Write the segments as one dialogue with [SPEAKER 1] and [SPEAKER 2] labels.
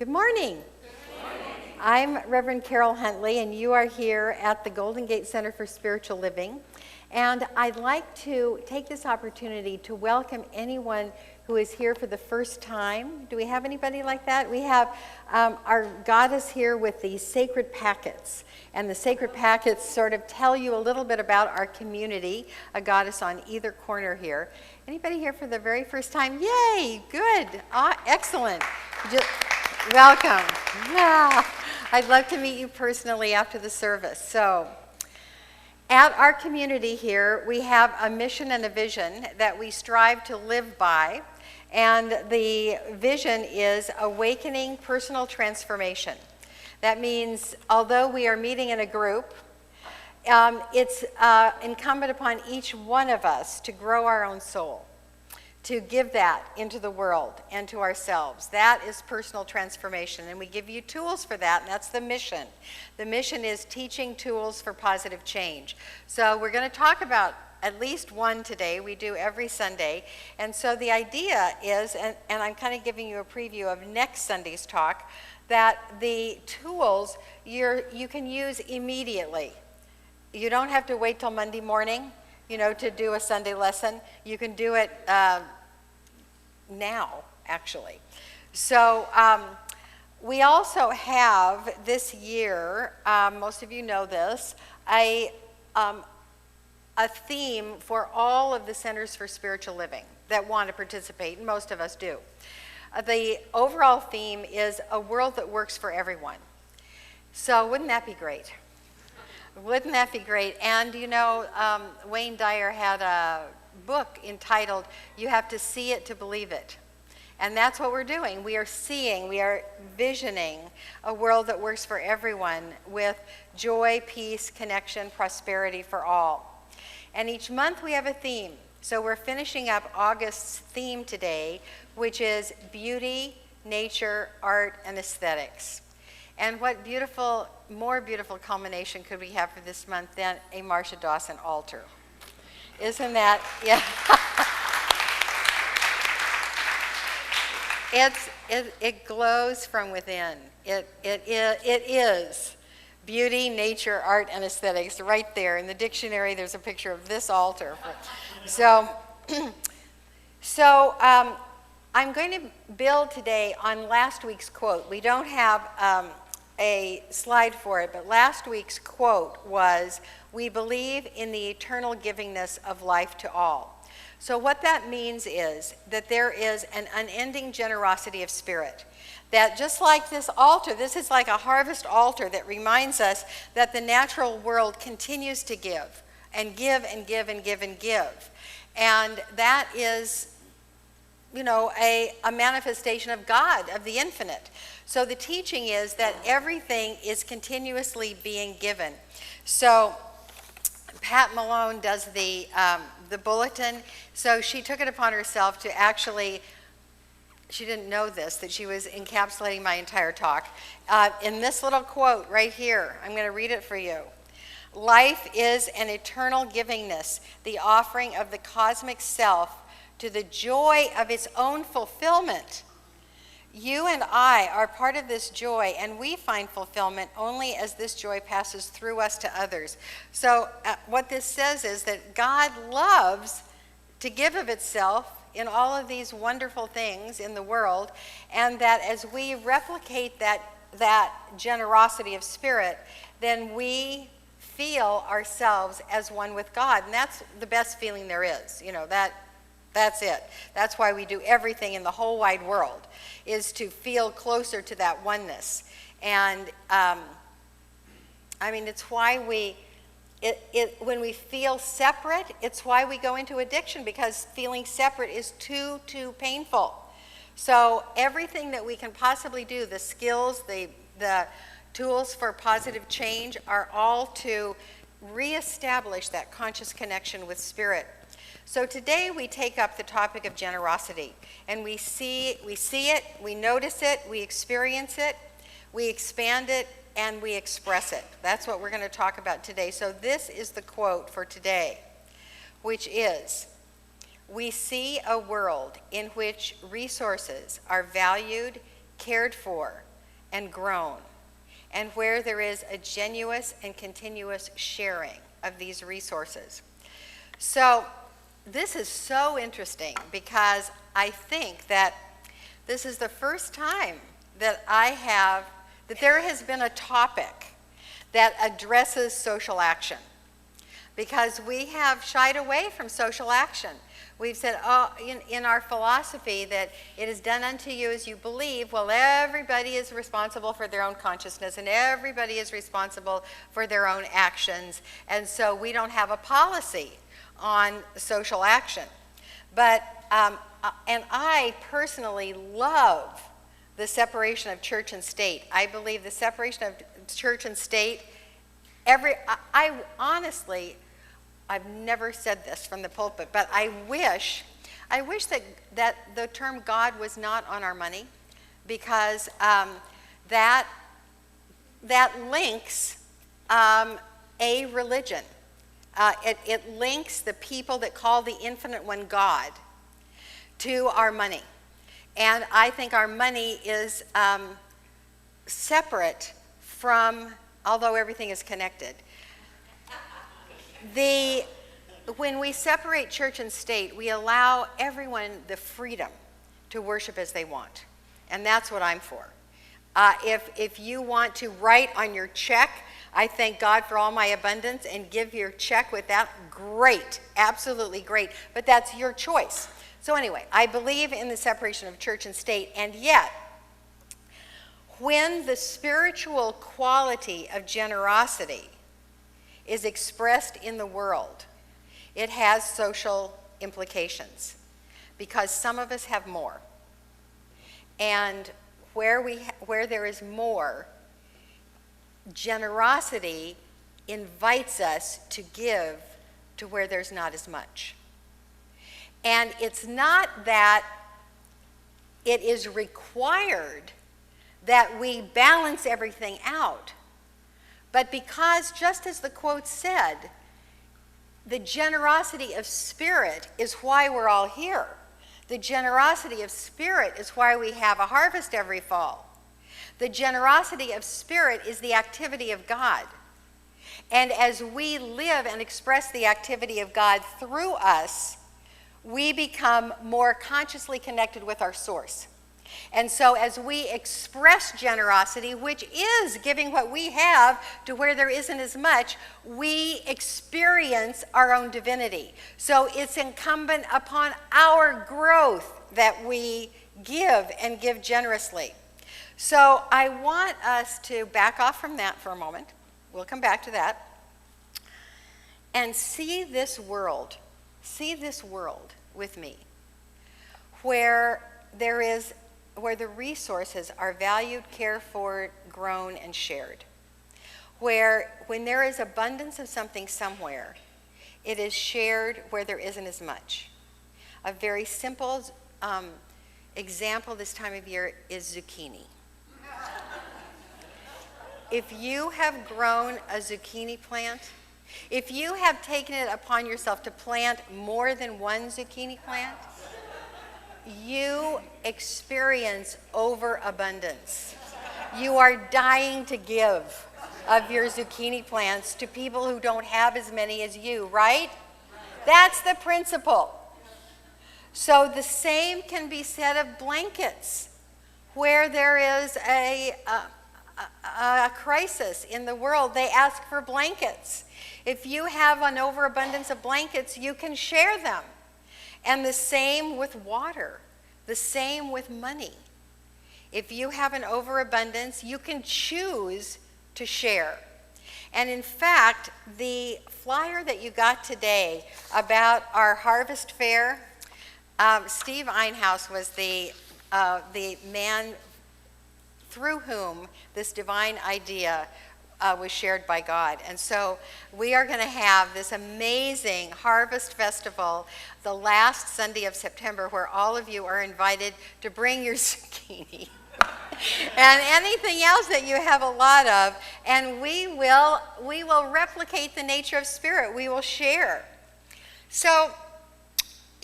[SPEAKER 1] Good morning. I'm Reverend Karyl Huntley, and you are here at the Golden Gate Center for Spiritual Living. And I'd like to take this opportunity to welcome anyone who is here for the first time. Do we have anybody like that? We have our goddess here with these sacred packets. And the sacred packets sort of tell you a little bit about our community, a goddess on either corner here. Anybody here for the very first time? Yay, good, excellent. Welcome. Yeah. I'd love to meet you personally after the service. So, at our community here, we have a mission and a vision that we strive to live by. And the vision is awakening personal transformation. That means, although we are meeting in a group, it's incumbent upon each one of us to grow our own soul, to give that into the world and to ourselves. That is personal transformation, and we give you tools for that, and that's the mission. The mission is teaching tools for positive change. So we're going to talk about at least one today. We do every Sunday. And so the idea is, and I'm kind of giving you a preview of next Sunday's talk, that the tools you can use immediately. You don't have to wait till Monday morning, to do a Sunday lesson. You can do it now, actually. So we also have this year, most of you know this, a theme for all of the Centers for Spiritual Living that want to participate, and most of us do. The overall theme is a world that works for everyone. So wouldn't that be great? Wouldn't that be great? And Wayne Dyer had a book entitled, You Have to See It to Believe It. And that's what we're doing. We are visioning a world that works for everyone with joy, peace, connection, prosperity for all. And each month we have a theme. So we're finishing up August's theme today, which is beauty, nature, art, and aesthetics. And what more beautiful culmination could we have for this month than a Marsha Dawson altar? Isn't that, yeah. It glows from within. It is beauty, nature, art, and aesthetics. Right there in the dictionary, there's a picture of this altar. So I'm going to build today on last week's quote. We don't have a slide for it, but last week's quote was, "We believe in the eternal givingness of life to all." So what that means is that there is an unending generosity of spirit. That just like this altar, this is like a harvest altar that reminds us that the natural world continues to give and give and give and give and give. And that is, a manifestation of God, of the infinite. So the teaching is that everything is continuously being given. So Pat Malone does the bulletin. So she took it upon herself to actually, she didn't know this, that she was encapsulating my entire talk. In this little quote right here, I'm going to read it for you. "Life is an eternal givingness, the offering of the cosmic self to the joy of its own fulfillment. You and I are part of this joy, and we find fulfillment only as this joy passes through us to others." So what this says is that God loves to give of itself in all of these wonderful things in the world, and that as we replicate that generosity of spirit, then we feel ourselves as one with God. And that's the best feeling there is. That's it. That's why we do everything in the whole wide world, is to feel closer to that oneness. And it's why when we feel separate, it's why we go into addiction, because feeling separate is too painful. So everything that we can possibly do, the skills, the tools for positive change, are all to reestablish that conscious connection with spirit. So today we take up the topic of generosity, and we see it, we notice it, we experience it, we expand it, and we express it. That's what we're going to talk about today. So this is the quote for today, which is, "We see a world in which resources are valued, cared for, and grown, and where there is a genuine and continuous sharing of these resources. So this is so interesting because I think that this is the first time that there has been a topic that addresses social action, because we have shied away from social action. We've said, in our philosophy, that it is done unto you as you believe. Well, everybody is responsible for their own consciousness, and everybody is responsible for their own actions. And so we don't have a policy on social action. But, and I personally love the separation of church and state. I believe the separation of church and state, I honestly, I've never said this from the pulpit, but I wish that the term God was not on our money, because that links a religion. It links the people that call the infinite one God to our money. And I think our money is separate from, although everything is connected. When we separate church and state, we allow everyone the freedom to worship as they want. And that's what I'm for. If you want to write on your check, I thank God for all my abundance, and give your check with that, great, absolutely great. But that's your choice. So anyway, I believe in the separation of church and state, and yet, when the spiritual quality of generosity is expressed in the world, it has social implications, because some of us have more. And where there is more, generosity invites us to give to where there's not as much. And it's not that it is required that we balance everything out, but because, just as the quote said, the generosity of spirit is why we're all here. The generosity of spirit is why we have a harvest every fall. The generosity of spirit is the activity of God. And as we live and express the activity of God through us, we become more consciously connected with our source. And so as we express generosity, which is giving what we have to where there isn't as much, we experience our own divinity. So it's incumbent upon our growth that we give, and give generously. So I want us to back off from that for a moment. We'll come back to that. And see this world with me, where the resources are valued, cared for, grown, and shared. Where when there is abundance of something somewhere, it is shared where there isn't as much. A very simple example this time of year is zucchini. If you have grown a zucchini plant, if you have taken it upon yourself to plant more than one zucchini plant, you experience overabundance. You are dying to give of your zucchini plants to people who don't have as many as you, right? That's the principle. So the same can be said of blankets, where there is a crisis in the world. They ask for blankets. If you have an overabundance of blankets, you can share them. And the same with water, the same with money. If you have an overabundance, you can choose to share. And in fact, the flyer that you got today about our harvest fair, Steve Einhaus was the man through whom this divine idea was shared by God. And so we are going to have this amazing harvest festival the last Sunday of September, where all of you are invited to bring your zucchini and anything else that you have a lot of, and we will replicate the nature of spirit. We will share. So,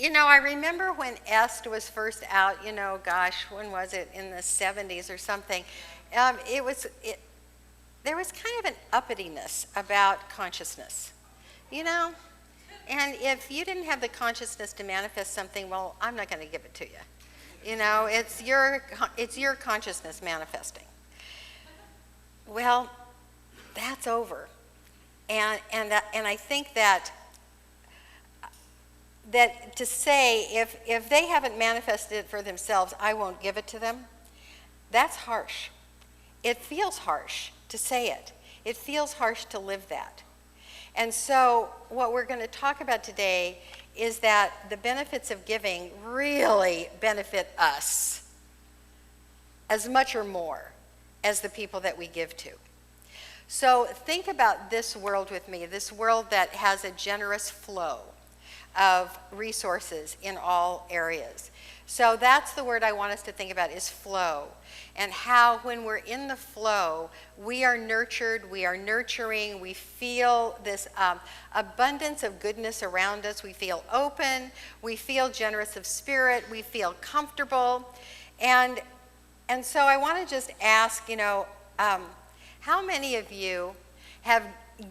[SPEAKER 1] I remember when Est was first out, when was it, in the 70s or something, there was kind of an uppityness about consciousness, you know? And if you didn't have the consciousness to manifest something, well, I'm not going to give it to you. You know, it's your consciousness manifesting. Well, that's over. And I think that to say if they haven't manifested it for themselves, I won't give it to them, that's harsh. It feels harsh to say it. It feels harsh to live that. And so what we're going to talk about today is that the benefits of giving really benefit us as much or more as the people that we give to. So think about this world with me, this world that has a generous flow of resources in all areas. So that's the word I want us to think about, is flow, and how when we're in the flow, we are nurtured, we are nurturing, we feel this abundance of goodness around us, we feel open, we feel generous of spirit, we feel comfortable. And so I want to just ask, you know, how many of you have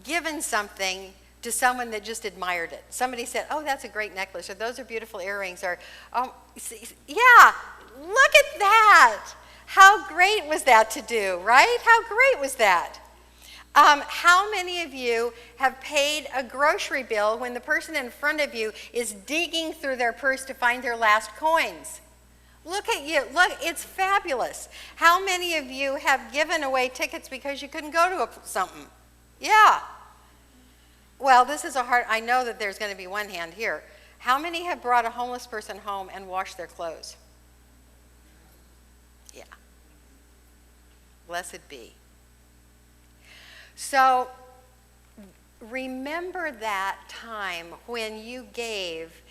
[SPEAKER 1] given something to someone that just admired it? Somebody said, oh, that's a great necklace, or those are beautiful earrings, or, yeah, look at that. How great was that to do, right? How great was that? How many of you have paid a grocery bill when the person in front of you is digging through their purse to find their last coins? Look at you. Look, it's fabulous. How many of you have given away tickets because you couldn't go to something? Yeah. Well, this is a hard, I know that there's going to be one hand here. How many have brought a homeless person home and washed their clothes? Yeah. Blessed be. So remember that time when you gave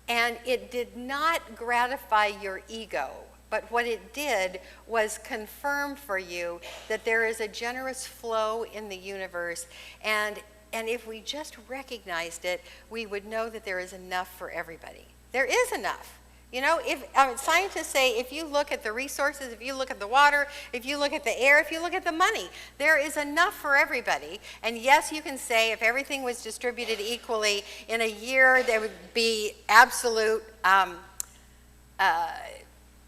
[SPEAKER 1] and it did not gratify your ego, but what it did was confirm for you that there is a generous flow in the universe, and if we just recognized it, we would know that there is enough for everybody. There is enough. You know, if scientists say if you look at the resources, if you look at the water, if you look at the air, if you look at the money, there is enough for everybody. And yes, you can say if everything was distributed equally in a year, there would be absolute,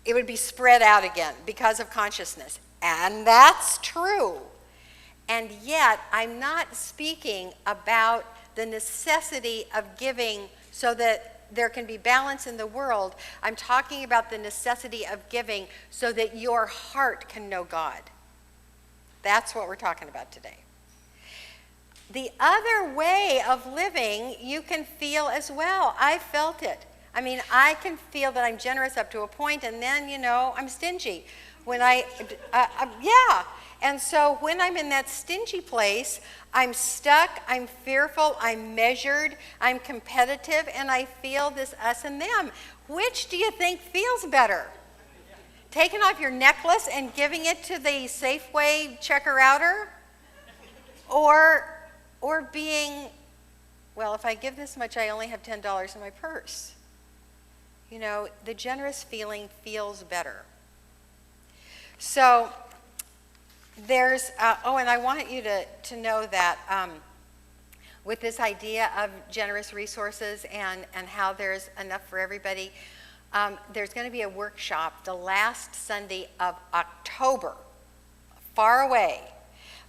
[SPEAKER 1] it would be spread out again because of consciousness. And that's true. And yet, I'm not speaking about the necessity of giving so that there can be balance in the world. I'm talking about the necessity of giving so that your heart can know God. That's what we're talking about today. The other way of living you can feel as well. I felt it. I mean, I can feel that I'm generous up to a point, and then, you know, I'm stingy. When yeah. And so when I'm in that stingy place, I'm stuck, I'm fearful, I'm measured, I'm competitive, and I feel this us and them. Which do you think feels better? Taking off your necklace and giving it to the Safeway checker-outer? Or being, well, if I give this much, I only have $10 in my purse. You know, the generous feeling feels better. So there's, and I want you to know that with this idea of generous resources and how there's enough for everybody, there's going to be a workshop the last Sunday of October, far away,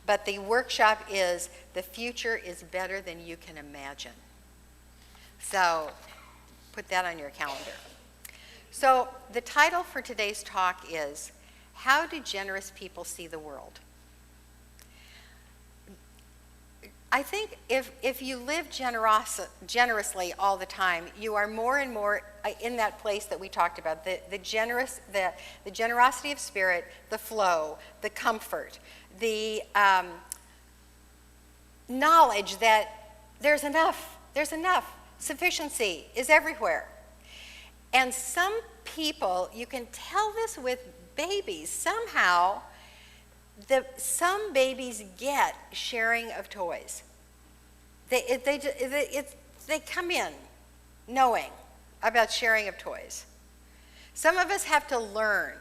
[SPEAKER 1] but the workshop is The Future is Better Than You Can Imagine. So put that on your calendar. So the title for today's talk is, How do generous people see the world? I think if you live generously all the time, you are more and more in that place that we talked about, the generosity of spirit, the flow, the comfort, the knowledge that there's enough, sufficiency is everywhere. And some people, you can tell this with babies, somehow some babies get sharing of toys. They come in knowing about sharing of toys. Some of us have to learn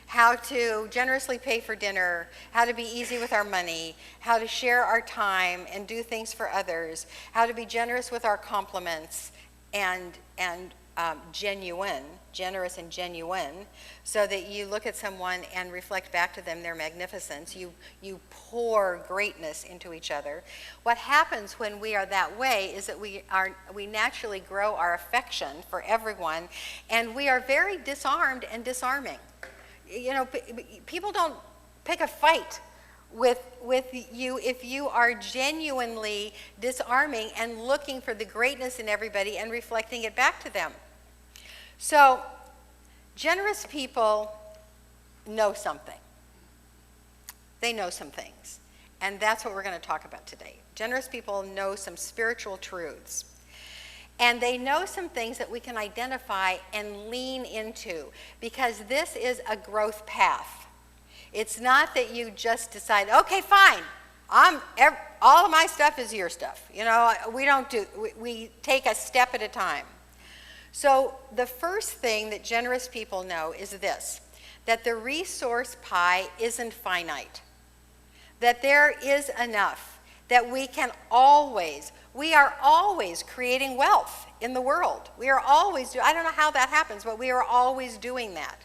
[SPEAKER 1] how to generously pay for dinner, how to be easy with our money, how to share our time and do things for others, how to be generous with our compliments, and generous and genuine, so that you look at someone and reflect back to them their magnificence. You pour greatness into each other. What happens when we are that way is that we naturally grow our affection for everyone, and we are very disarmed and disarming. You know, people don't pick a fight with you if you are genuinely disarming and looking for the greatness in everybody and reflecting it back to them. So, generous people know something. They know some things. And that's what we're going to talk about today. Generous people know some spiritual truths. And they know some things that we can identify and lean into, because this is a growth path. It's not that you just decide, okay, fine, all of my stuff is your stuff. You know, we take a step at a time. So the first thing that generous people know is this, that the resource pie isn't finite, that there is enough, that we are always creating wealth in the world. We are always I don't know how that happens, but we are always doing that.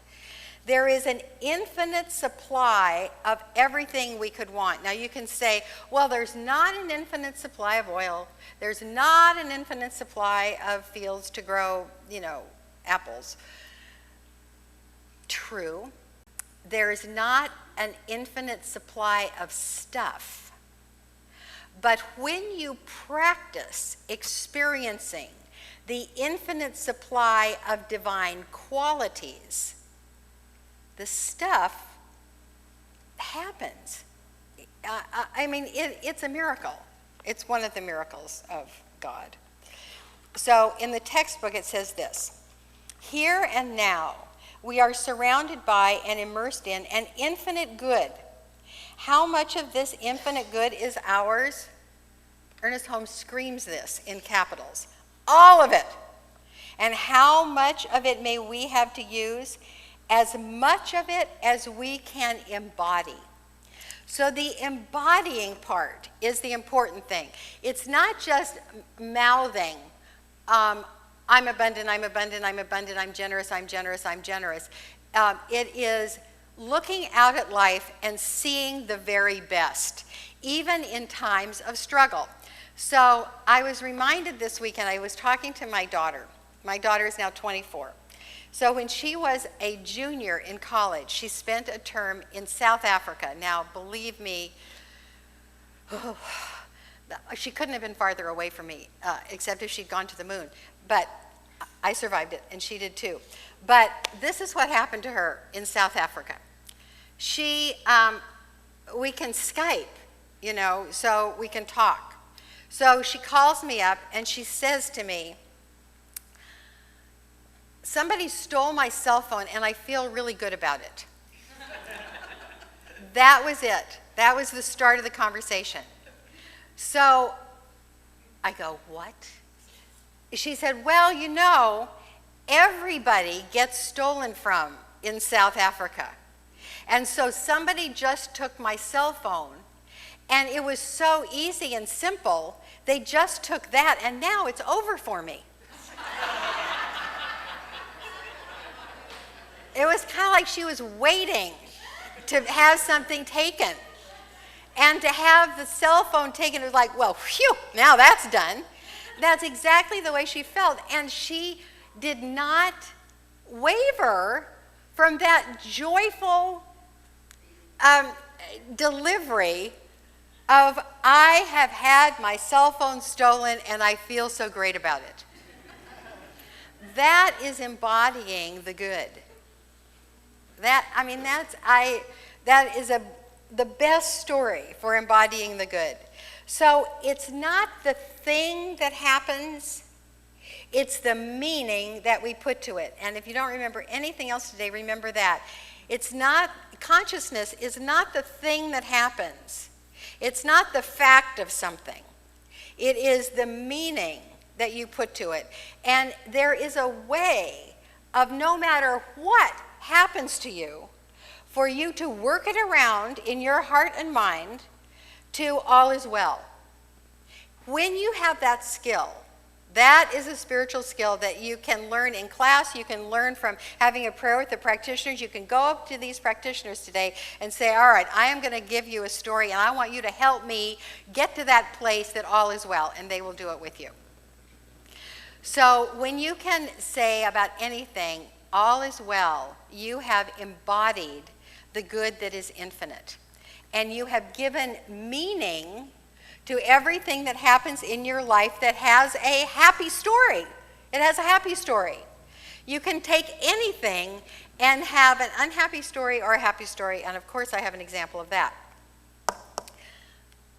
[SPEAKER 1] There is an infinite supply of everything we could want. Now you can say, well, there's not an infinite supply of oil. There's not an infinite supply of fields to grow, apples. True. There is not an infinite supply of stuff. But when you practice experiencing the infinite supply of divine qualities, the stuff happens. It's a miracle. It's one of the miracles of God. So in the textbook it says this: here and now we are surrounded by and immersed in an infinite good. How much of this infinite good is ours? Ernest Holmes screams this in capitals. All of it. And how much of it may we have to use? As much of it as we can embody. So the embodying part is the important thing. It's not just mouthing, I'm abundant, I'm abundant, I'm abundant, I'm generous, I'm generous, I'm generous. It is looking out at life and seeing the very best, even in times of struggle. So I was reminded this weekend, I was talking to my daughter. My daughter is now 24. So when she was a junior in college, she spent a term in South Africa. Now, believe me, she couldn't have been farther away from me, except if she'd gone to the moon. But I survived it, and she did too. But this is what happened to her in South Africa. We can Skype, so we can talk. So she calls me up, and she says to me, somebody stole my cell phone, and I feel really good about it. That was it. That was the start of the conversation. So I go, what? She said, well, everybody gets stolen from in South Africa. And so somebody just took my cell phone, and it was so easy and simple. They just took that, and now it's over for me. It was kind of like she was waiting to have something taken. And to have the cell phone taken, it was like, well, phew, now that's done. That's exactly the way she felt. And she did not waver from that joyful delivery of, I have had my cell phone stolen and I feel so great about it. That is embodying the good. That is the best story for embodying the good. So it's not the thing that happens, it's the meaning that we put to it. And if you don't remember anything else today, remember that. Consciousness is not the thing that happens. It's not the fact of something. It is the meaning that you put to it. And there is a way of, no matter what happens to you, for you to work it around in your heart and mind to all is well. When you have that skill, that is a spiritual skill that you can learn in class. You can learn from having a prayer with the practitioners. You can go up to these practitioners today and say, all right, I am going to give you a story, and I want you to help me get to that place that all is well, and they will do it with you. So when you can say about anything, all is well, you have embodied the good that is infinite. And you have given meaning to everything that happens in your life that has a happy story. It has a happy story. You can take anything and have an unhappy story or a happy story, and of course I have an example of that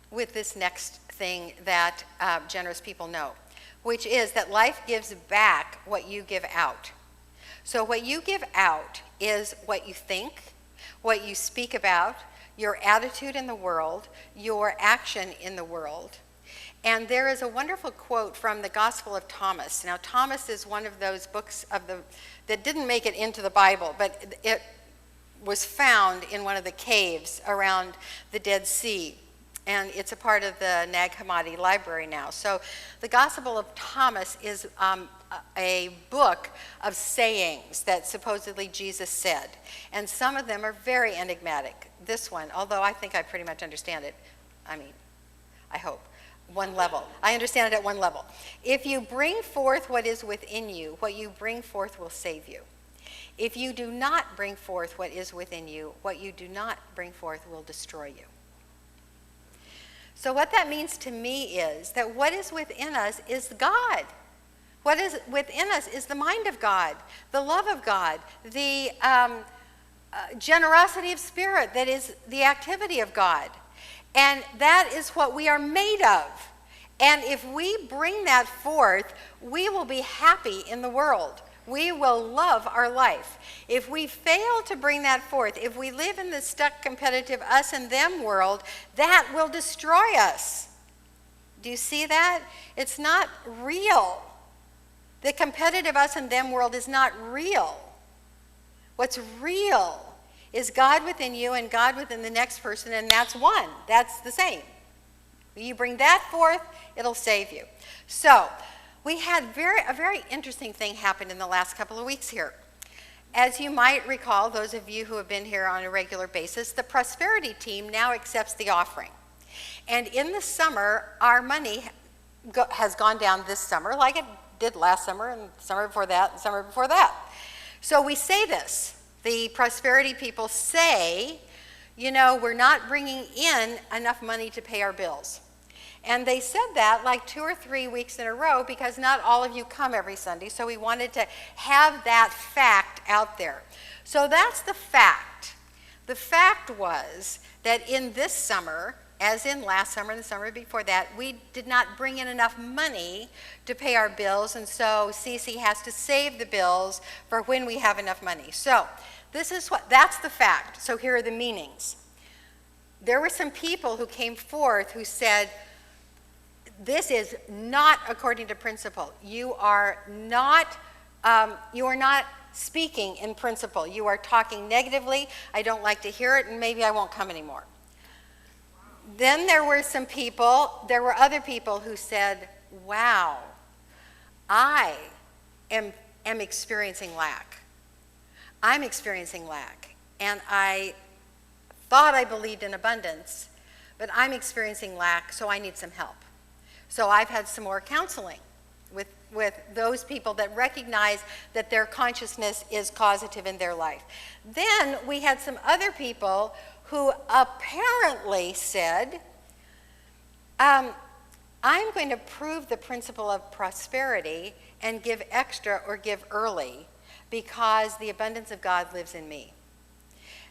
[SPEAKER 1] with this next thing that generous people know, which is that life gives back what you give out. So what you give out is what you think, what you speak about, your attitude in the world, your action in the world. And there is a wonderful quote from the Gospel of Thomas. Now, Thomas is one of those books that didn't make it into the Bible, but it was found in one of the caves around the Dead Sea. And it's a part of the Nag Hammadi library now. So the Gospel of Thomas is a book of sayings that supposedly Jesus said. And some of them are very enigmatic. This one, although I think I pretty much understand it, I hope, one level. I understand it at one level. If you bring forth what is within you, what you bring forth will save you. If you do not bring forth what is within you, what you do not bring forth will destroy you. So what that means to me is that what is within us is God. What is within us is the mind of God, the love of God, the generosity of spirit that is the activity of God. And that is what we are made of. And if we bring that forth, we will be happy in the world. We will love our life. If we fail to bring that forth, if we live in the stuck competitive us and them world, that will destroy us. Do you see that? It's not real. The competitive us and them world is not real. What's real is God within you and God within the next person, and that's one. That's the same. When you bring that forth, it'll save you. So, we had a very interesting thing happen in the last couple of weeks here. As you might recall, those of you who have been here on a regular basis, the prosperity team now accepts the offering. And in the summer, our money has gone down this summer, like it did last summer, and the summer before that, and the summer before that. So we say this. The prosperity people say, we're not bringing in enough money to pay our bills. And they said that like 2 or 3 weeks in a row because not all of you come every Sunday, so we wanted to have that fact out there. So that's the fact. The fact was that in this summer, as in last summer and the summer before that, we did not bring in enough money to pay our bills, and so Ggcsl has to save the bills for when we have enough money. So that's the fact. So here are the meanings. There were some people who came forth who said, this is not according to principle. You are not speaking in principle. You are talking negatively. I don't like to hear it, and maybe I won't come anymore. Then there were other people who said, wow, I am experiencing lack. I'm experiencing lack. And I thought I believed in abundance, but I'm experiencing lack, so I need some help. So I've had some more counseling with those people that recognize that their consciousness is causative in their life. Then we had some other people who apparently said, I'm going to prove the principle of prosperity and give extra or give early because the abundance of God lives in me.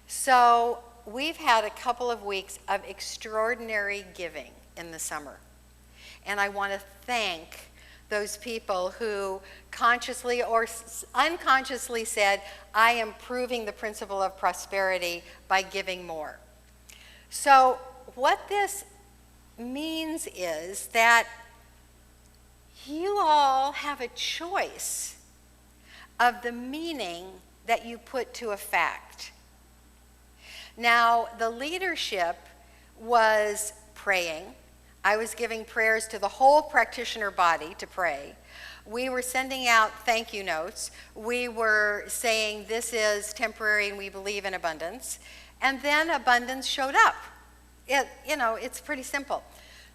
[SPEAKER 1] So we've had a couple of weeks of extraordinary giving in the summer. And I want to thank those people who consciously or unconsciously said, I am proving the principle of prosperity by giving more. So what this means is that you all have a choice of the meaning that you put to a fact. Now, the leadership was praying. I was giving prayers to the whole practitioner body to pray. We were sending out thank you notes. We were saying this is temporary and we believe in abundance. And then abundance showed up. It's pretty simple.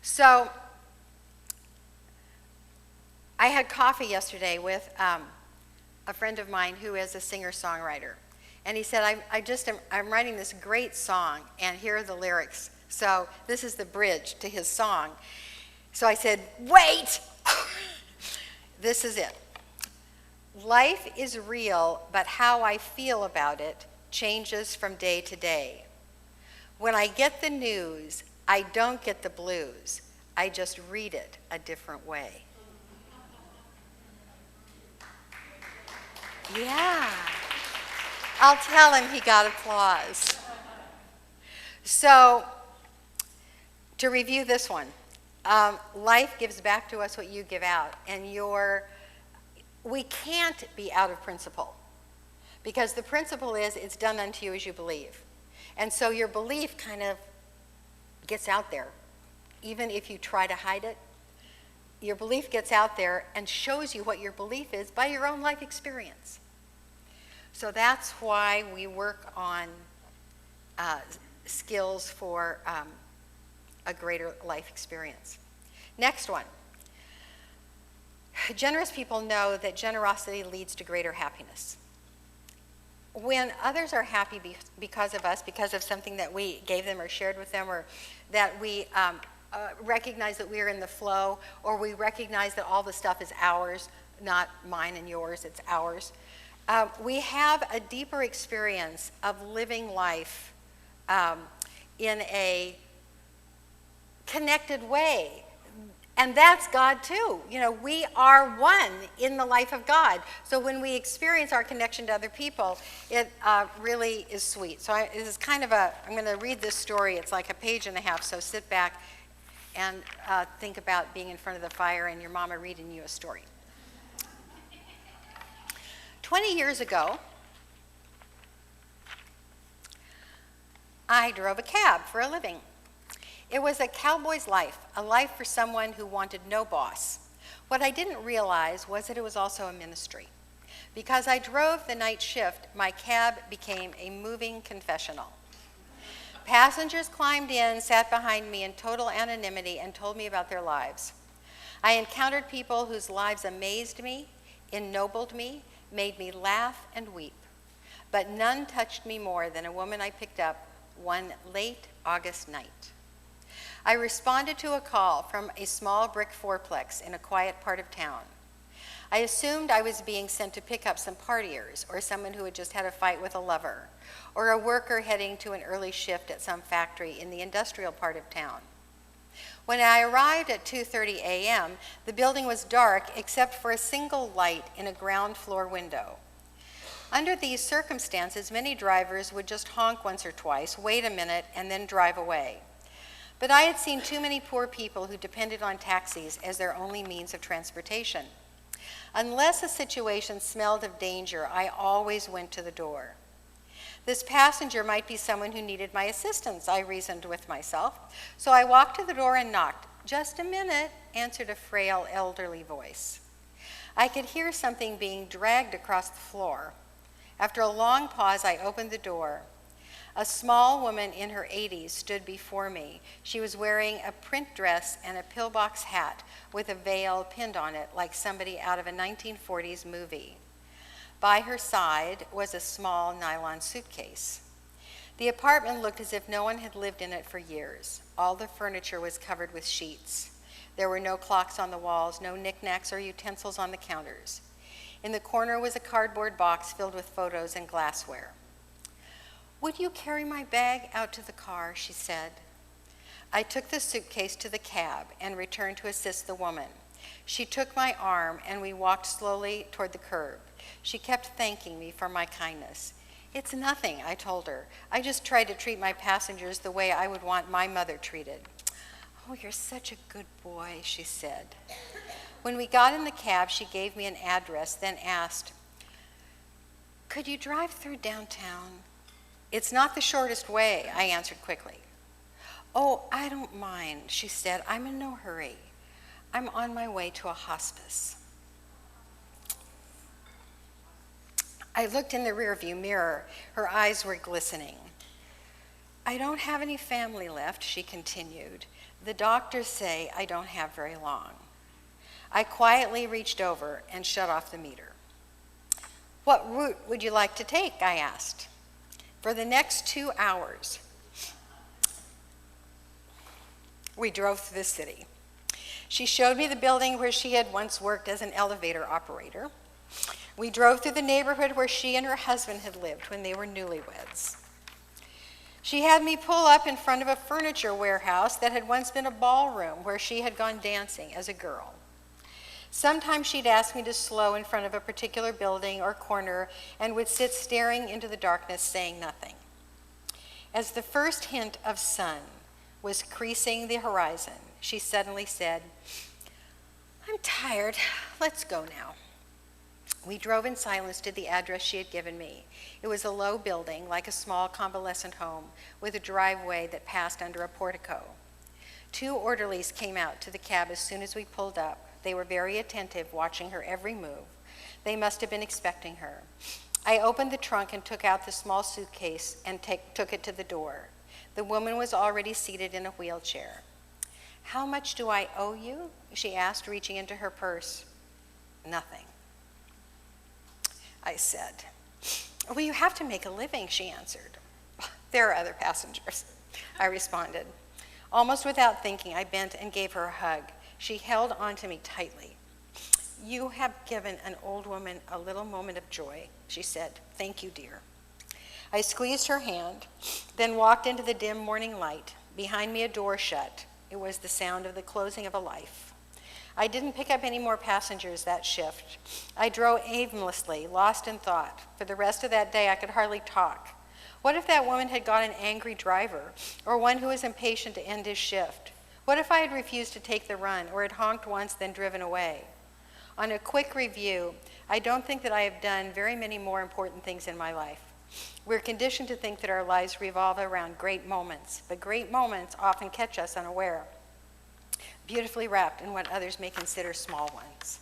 [SPEAKER 1] So I had coffee yesterday with a friend of mine who is a singer-songwriter. And he said, I'm writing this great song, and here are the lyrics. So this is the bridge to his song. So I said, wait! This is it. Life is real, but how I feel about it changes from day to day. When I get the news, I don't get the blues. I just read it a different way. Yeah. I'll tell him he got applause. So, to review this one, life gives back to us what you give out, and we can't be out of principle, because the principle is it's done unto you as you believe. And so your belief kind of gets out there. Even if you try to hide it, your belief gets out there and shows you what your belief is by your own life experience. So that's why we work on skills for a greater life experience. Next one. Generous people know that generosity leads to greater happiness. When others are happy because of us, because of something that we gave them or shared with them, or that we recognize that we're in the flow, or we recognize that all the stuff is ours, not mine and yours, it's ours, we have a deeper experience of living life in a connected way. And that's God too. We are one in the life of God. So when we experience our connection to other people, it really is sweet. So this is kind of I'm going to read this story. It's like a page and a half, so sit back and think about being in front of the fire and your mama reading you a story. 20 years ago, I drove a cab for a living. It was a cowboy's life, a life for someone who wanted no boss. What I didn't realize was that it was also a ministry. Because I drove the night shift, my cab became a moving confessional. Passengers climbed in, sat behind me in total anonymity, and told me about their lives. I encountered people whose lives amazed me, ennobled me, made me laugh and weep. But none touched me more than a woman I picked up one late August night. I responded to a call from a small brick fourplex in a quiet part of town. I assumed I was being sent to pick up some partiers, or someone who had just had a fight with a lover, or a worker heading to an early shift at some factory in the industrial part of town. When I arrived at 2:30 a.m., the building was dark except for a single light in a ground floor window. Under these circumstances, many drivers would just honk once or twice, wait a minute, and then drive away. But I had seen too many poor people who depended on taxis as their only means of transportation. Unless a situation smelled of danger, I always went to the door. This passenger might be someone who needed my assistance, I reasoned with myself. So I walked to the door and knocked. "Just a minute," answered a frail, elderly voice. I could hear something being dragged across the floor. After a long pause, I opened the door. A small woman in her 80s stood before me. She was wearing a print dress and a pillbox hat with a veil pinned on it like somebody out of a 1940s movie. By her side was a small nylon suitcase. The apartment looked as if no one had lived in it for years. All the furniture was covered with sheets. There were no clocks on the walls, no knickknacks or utensils on the counters. In the corner was a cardboard box filled with photos and glassware. "Would you carry my bag out to the car?" she said. I took the suitcase to the cab and returned to assist the woman. She took my arm and we walked slowly toward the curb. She kept thanking me for my kindness. "It's nothing," I told her. "I just tried to treat my passengers the way I would want my mother treated." "Oh, you're such a good boy," she said. When we got in the cab, she gave me an address, then asked, "Could you drive through downtown? It's not the shortest way, I answered quickly. Oh, I don't mind, she said. I'm in no hurry. I'm on my way to a hospice. I looked in the rearview mirror. Her eyes were glistening. I don't have any family left, she continued. The doctors say I don't have very long. I quietly reached over and shut off the meter. What route would you like to take? I asked. For the next 2 hours, we drove through the city. She showed me the building where she had once worked as an elevator operator. We drove through the neighborhood where she and her husband had lived when they were newlyweds. She had me pull up in front of a furniture warehouse that had once been a ballroom where she had gone dancing as a girl. Sometimes she'd ask me to slow in front of a particular building or corner and would sit staring into the darkness, saying nothing. As the first hint of sun was creasing the horizon, she suddenly said, I'm tired. Let's go now. We drove in silence to the address she had given me. It was a low building, like a small convalescent home, with a driveway that passed under a portico. 2 orderlies came out to the cab as soon as we pulled up. They were very attentive, watching her every move. They must have been expecting her. I opened the trunk and took out the small suitcase and took it to the door. The woman was already seated in a wheelchair. How much do I owe you? She asked, reaching into her purse. Nothing, I said. Well, you have to make a living, she answered. There are other passengers, I responded. Almost without thinking, I bent and gave her a hug. She held onto me tightly. You have given an old woman a little moment of joy, she said. Thank you, dear. I squeezed her hand, then walked into the dim morning light. Behind me, a door shut. It was the sound of the closing of a life. I didn't pick up any more passengers that shift. I drove aimlessly, lost in thought. For the rest of that day, I could hardly talk. What if that woman had got an angry driver, or one who was impatient to end his shift? What if I had refused to take the run, or had honked once, then driven away? On a quick review, I don't think that I have done very many more important things in my life. We're conditioned to think that our lives revolve around great moments, but great moments often catch us unaware, beautifully wrapped in what others may consider small ones.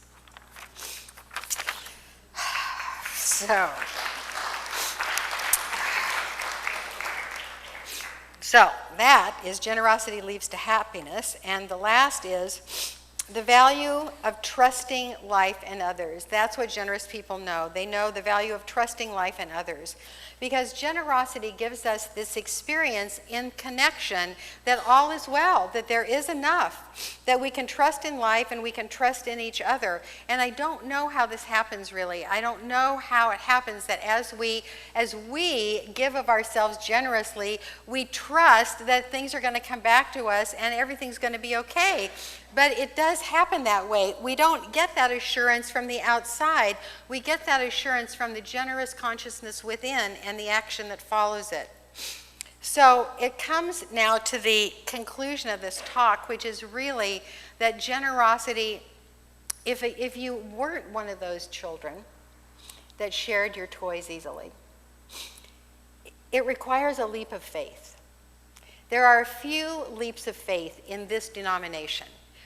[SPEAKER 1] So that is generosity leads to happiness, and the last is the value of trusting life and others. That's what generous people know. They know the value of trusting life and others, because generosity gives us this experience in connection that all is well, that there is enough, that we can trust in life and we can trust in each other. And I don't know how this happens really. I don't know how it happens that as we give of ourselves generously, we trust that things are going to come back to us and everything's going to be okay. But it does happen that way. We don't get that assurance from the outside. We get that assurance from the generous consciousness within and the action that follows it. So it comes now to the conclusion of this talk, which is really that generosity, if you weren't one of those children that shared your toys easily, it requires a leap of faith. There are a few leaps of faith in this denomination.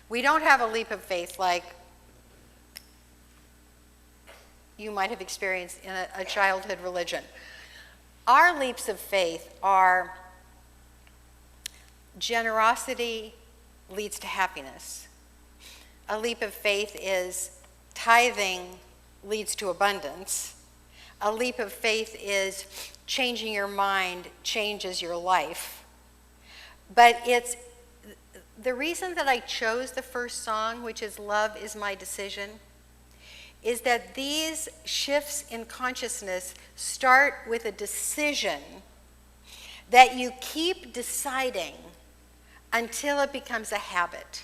[SPEAKER 1] We don't have a leap of faith like you might have experienced in a childhood religion. Our leaps of faith are generosity leads to happiness. A leap of faith is tithing leads to abundance. A leap of faith is changing your mind changes your life. But it's the reason that I chose the first song, which is Love is My Decision, is that these shifts in consciousness start with a decision that you keep deciding until it becomes a habit.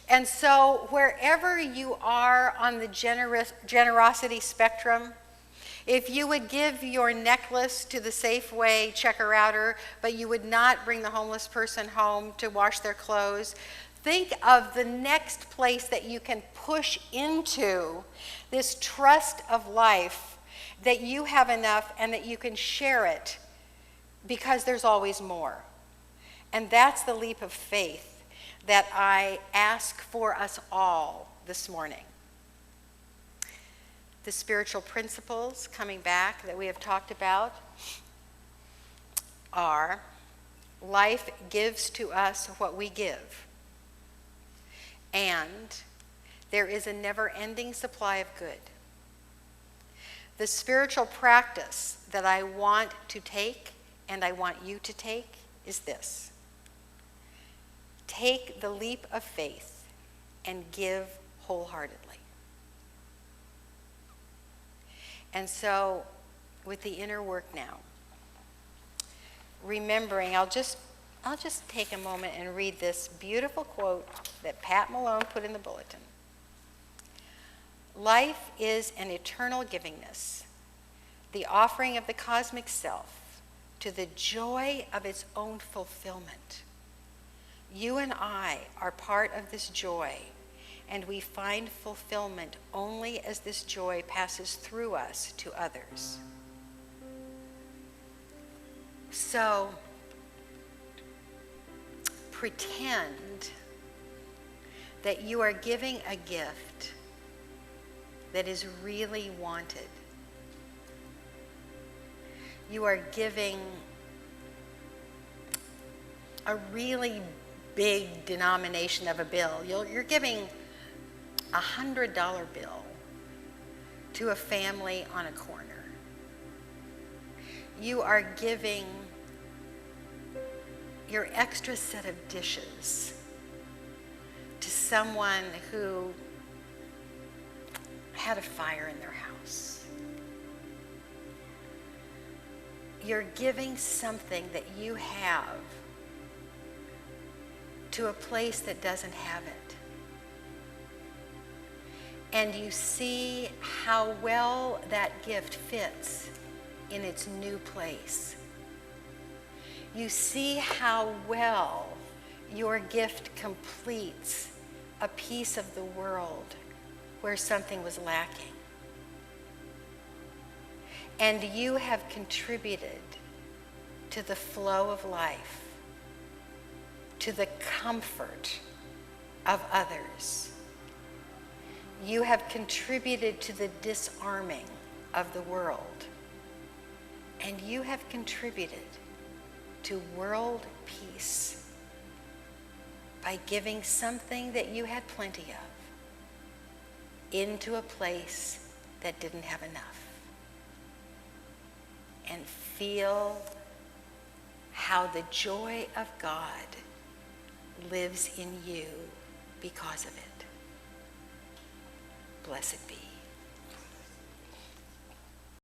[SPEAKER 1] And so wherever you are on the generosity spectrum, if you would give your necklace to the Safeway checker-outer, but you would not bring the homeless person home to wash their clothes, think of the next place that you can push into this trust of life, that you have enough and that you can share it because there's always more. And that's the leap of faith that I ask for us all this morning. The spiritual principles, coming back, that we have talked about are: life gives to us what we give, and there is a never-ending supply of good. The spiritual practice that I want to take, and I want you to take, is this: take the leap of faith and give wholeheartedly. And so, with the inner work now, remembering, I'll just take a moment and read this beautiful quote that Pat Malone put in the bulletin. Life is an eternal givingness, the offering of the cosmic self to the joy of its own fulfillment. You and I are part of this joy, and we find fulfillment only as this joy passes through us to others. So, pretend that you are giving a gift that is really wanted. You are giving a really big denomination of a bill. You're giving a $100 bill to a family on a corner. You are giving your extra set of dishes to someone who had a fire in their house. You're giving something that you have to a place that doesn't have it. And you see how well that gift fits in its new place. You see how well your gift completes a piece of the world where something was lacking. And you have contributed to the flow of life, to the comfort of others. You have contributed to the disarming of the world. And you have contributed to world peace by giving something that you had plenty of into a place that didn't have enough. And feel how the joy of God lives in you because of it. Blessed be.